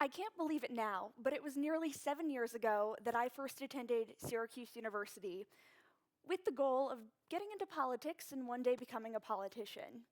I can't believe it now, but it was nearly 7 years ago that I first attended Syracuse University with the goal of getting into politics and one day becoming a politician.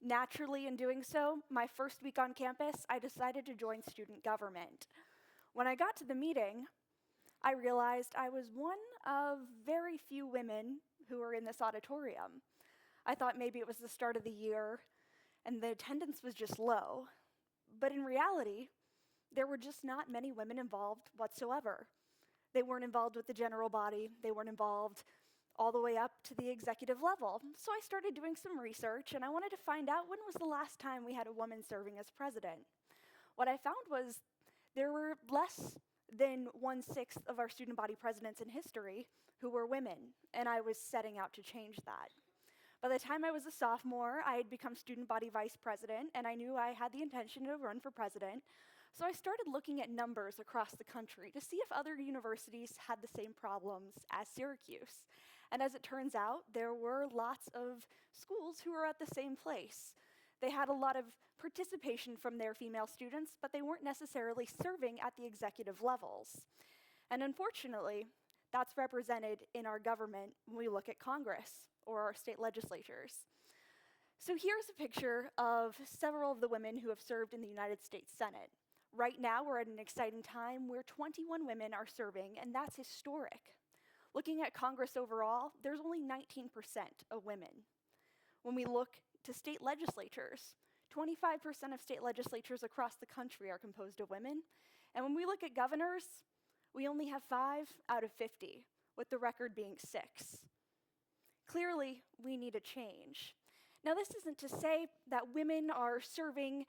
Naturally, in doing so, my first week on campus, I decided to join student government. When I got to the meeting, I realized I was one of very few women who were in this auditorium. I thought maybe it was the start of the year and the attendance was just low. But in reality, there were just not many women involved whatsoever. They weren't involved with the general body, they weren't involved all the way up to the executive level. So I started doing some research, and I wanted to find out when was the last time we had a woman serving as president. What I found was there were less than 1/6 of our student body presidents in history who were women, and I was setting out to change that. By the time I was a sophomore, I had become student body vice president, and I knew I had the intention to run for president. So I started looking at numbers across the country to see if other universities had the same problems as Syracuse. And as it turns out, there were lots of schools who were at the same place. They had a lot of participation from their female students, but they weren't necessarily serving at the executive levels. And unfortunately, that's represented in our government when we look at Congress or our state legislatures. So here's a picture of several of the women who have served in the United States Senate. Right now, we're at an exciting time where 21 women are serving, and that's historic. Looking at Congress overall, there's only 19% of women. When we look to state legislatures, 25% of state legislatures across the country are composed of women. And when we look at governors, we only have 5 out of 50, with the record being 6. Clearly, we need a change. Now, this isn't to say that women are serving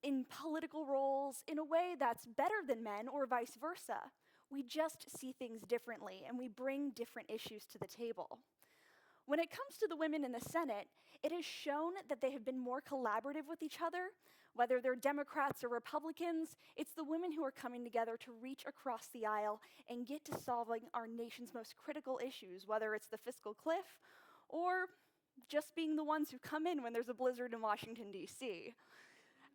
in political roles in a way that's better than men or vice versa. We just see things differently, and we bring different issues to the table. When it comes to the women in the Senate, it has shown that they have been more collaborative with each other. Whether they're Democrats or Republicans, it's the women who are coming together to reach across the aisle and get to solving our nation's most critical issues, whether it's the fiscal cliff or just being the ones who come in when there's a blizzard in Washington, D.C.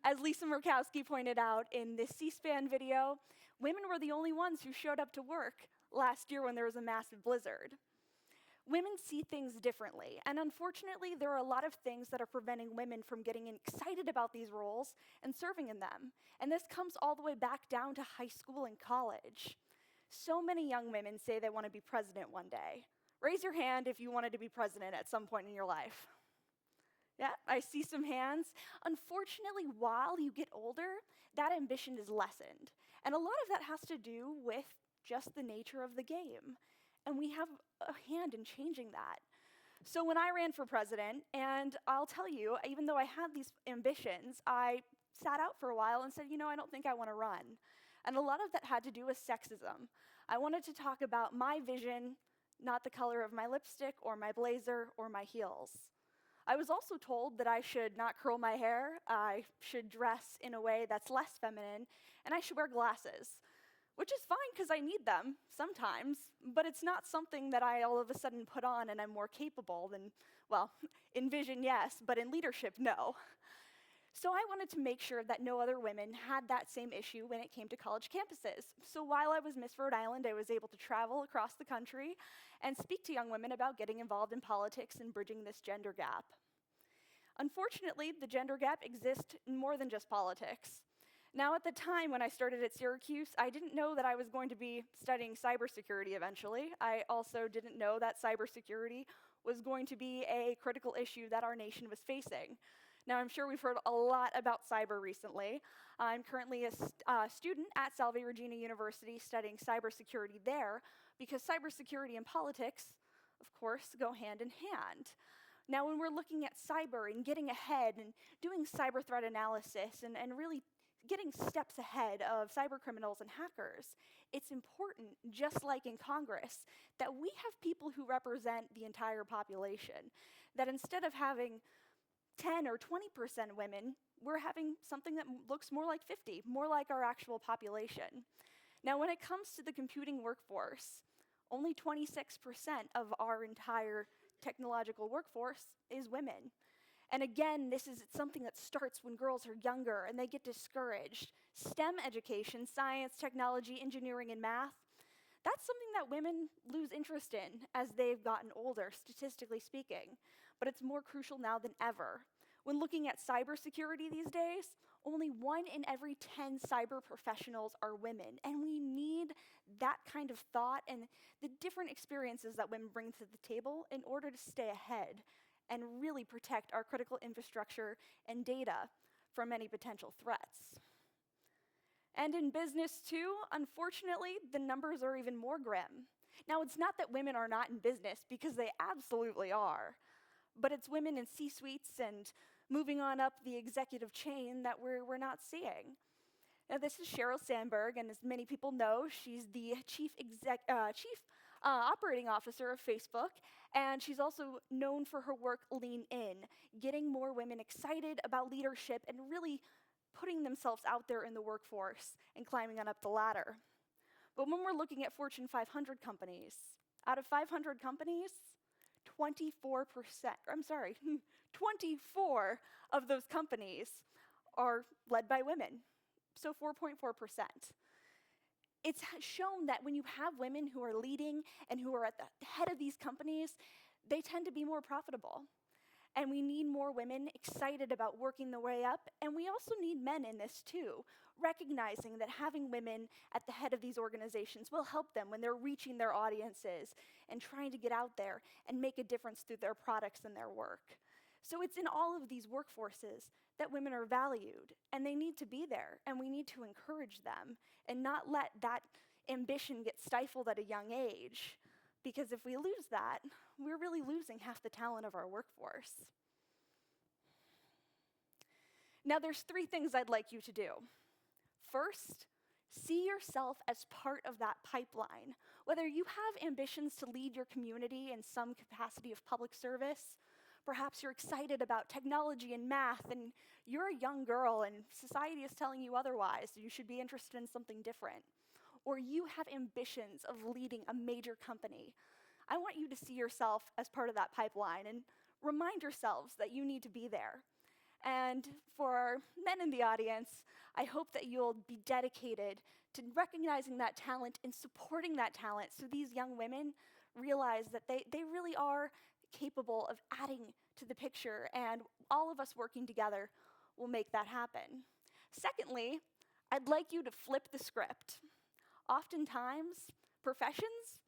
As Lisa Murkowski pointed out in this C-SPAN video, women were the only ones who showed up to work last year when there was a massive blizzard. Women see things differently, and unfortunately, there are a lot of things that are preventing women from getting excited about these roles and serving in them. And this comes all the way back down to high school and college. So many young women say they want to be president one day. Raise your hand if you wanted to be president at some point in your life. Yeah, I see some hands. Unfortunately, while you get older, that ambition is lessened. And a lot of that has to do with just the nature of the game. And we have a hand in changing that. So when I ran for president, and I'll tell you, even though I had these ambitions, I sat out for a while and said, I don't think I want to run. And a lot of that had to do with sexism. I wanted to talk about my vision, not the color of my lipstick or my blazer or my heels. I was also told that I should not curl my hair, I should dress in a way that's less feminine, and I should wear glasses, which is fine because I need them sometimes, but it's not something that I all of a sudden put on and I'm more capable than, well, in vision, yes, but in leadership, no. So I wanted to make sure that no other women had that same issue when it came to college campuses. So while I was Miss Rhode Island, I was able to travel across the country and speak to young women about getting involved in politics and bridging this gender gap. Unfortunately, the gender gap exists in more than just politics. Now, at the time when I started at Syracuse, I didn't know that I was going to be studying cybersecurity eventually. I also didn't know that cybersecurity was going to be a critical issue that our nation was facing. Now, I'm sure we've heard a lot about cyber recently. I'm currently a student at Salve Regina University studying cybersecurity there because cybersecurity and politics, of course, go hand in hand. Now, when we're looking at cyber and getting ahead and doing cyber threat analysis and really getting steps ahead of cyber criminals and hackers, it's important, just like in Congress, that we have people who represent the entire population. That instead of having 10 or 20% women, we're having something that looks more like 50, more like our actual population. Now, when it comes to the computing workforce, only 26% of our entire technological workforce is women. And again, this is something that starts when girls are younger and they get discouraged. STEM education, science, technology, engineering, and math, that's something that women lose interest in as they've gotten older, statistically speaking. But it's more crucial now than ever. When looking at cybersecurity these days, only 1 in every 10 cyber professionals are women. And we need that kind of thought and the different experiences that women bring to the table in order to stay ahead and really protect our critical infrastructure and data from any potential threats. And in business too, unfortunately, the numbers are even more grim. Now, it's not that women are not in business, because they absolutely are, but it's women in C-suites and moving on up the executive chain that we're not seeing. Now, this is Sheryl Sandberg, and as many people know, she's the chief operating officer of Facebook, and she's also known for her work Lean In, getting more women excited about leadership and really putting themselves out there in the workforce and climbing on up the ladder. But when we're looking at Fortune 500 companies, out of 500 companies, 24 of those companies are led by women, so 4.4%. It's shown that when you have women who are leading and who are at the head of these companies, they tend to be more profitable. And we need more women excited about working their way up, and we also need men in this too, recognizing that having women at the head of these organizations will help them when they're reaching their audiences and trying to get out there and make a difference through their products and their work. So it's in all of these workforces that women are valued, and they need to be there, and we need to encourage them and not let that ambition get stifled at a young age. Because if we lose that, we're really losing half the talent of our workforce. Now, there's 3 things I'd like you to do. First, see yourself as part of that pipeline. Whether you have ambitions to lead your community in some capacity of public service, perhaps you're excited about technology and math, and you're a young girl and society is telling you otherwise, you should be interested in something different. Or you have ambitions of leading a major company. I want you to see yourself as part of that pipeline and remind yourselves that you need to be there. And for our men in the audience, I hope that you'll be dedicated to recognizing that talent and supporting that talent so these young women realize that they really are capable of adding to the picture, and all of us working together will make that happen. Secondly, I'd like you to flip the script. Oftentimes, professions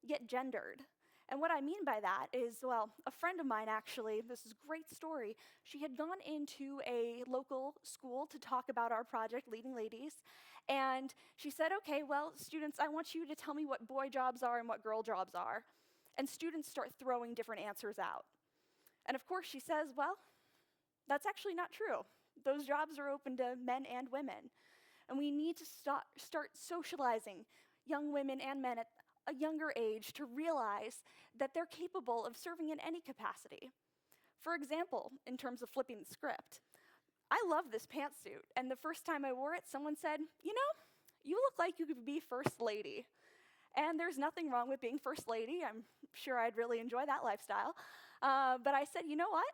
get gendered. And what I mean by that is, well, a friend of mine actually, this is a great story, she had gone into a local school to talk about our project, Leading Ladies, and she said, okay, well, students, I want you to tell me what boy jobs are and what girl jobs are. And students start throwing different answers out. And of course, she says, well, that's actually not true. Those jobs are open to men and women. And we need to start socializing young women and men at a younger age to realize that they're capable of serving in any capacity. For example, in terms of flipping the script, I love this pantsuit, and the first time I wore it, someone said, you know, you look like you could be first lady. And there's nothing wrong with being first lady. I'm sure I'd really enjoy that lifestyle. But I said, you know what?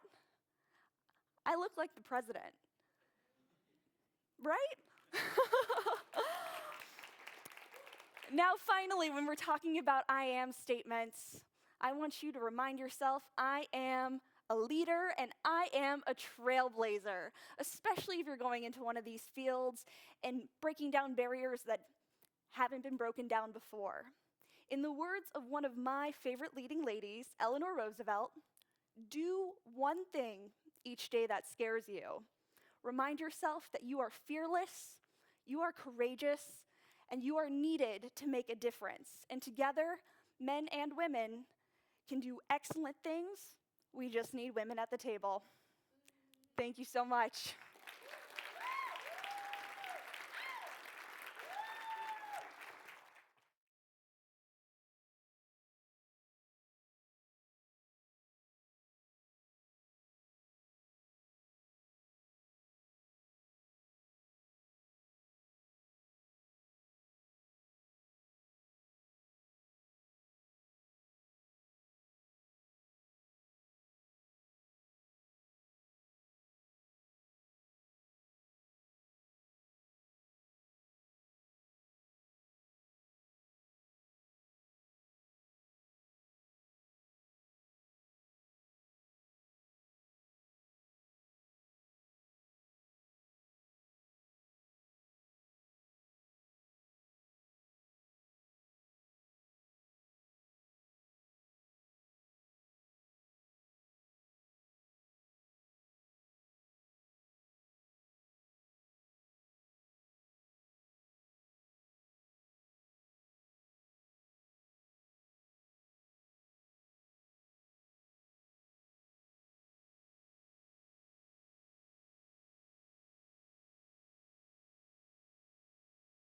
I look like the president, right? Now, finally, when we're talking about I am statements, I want you to remind yourself, I am a leader and I am a trailblazer, especially if you're going into one of these fields and breaking down barriers that haven't been broken down before. In the words of one of my favorite leading ladies, Eleanor Roosevelt, do one thing each day that scares you. Remind yourself that you are fearless, you are courageous, and you are needed to make a difference. And together, men and women can do excellent things. We just need women at the table. Thank you so much.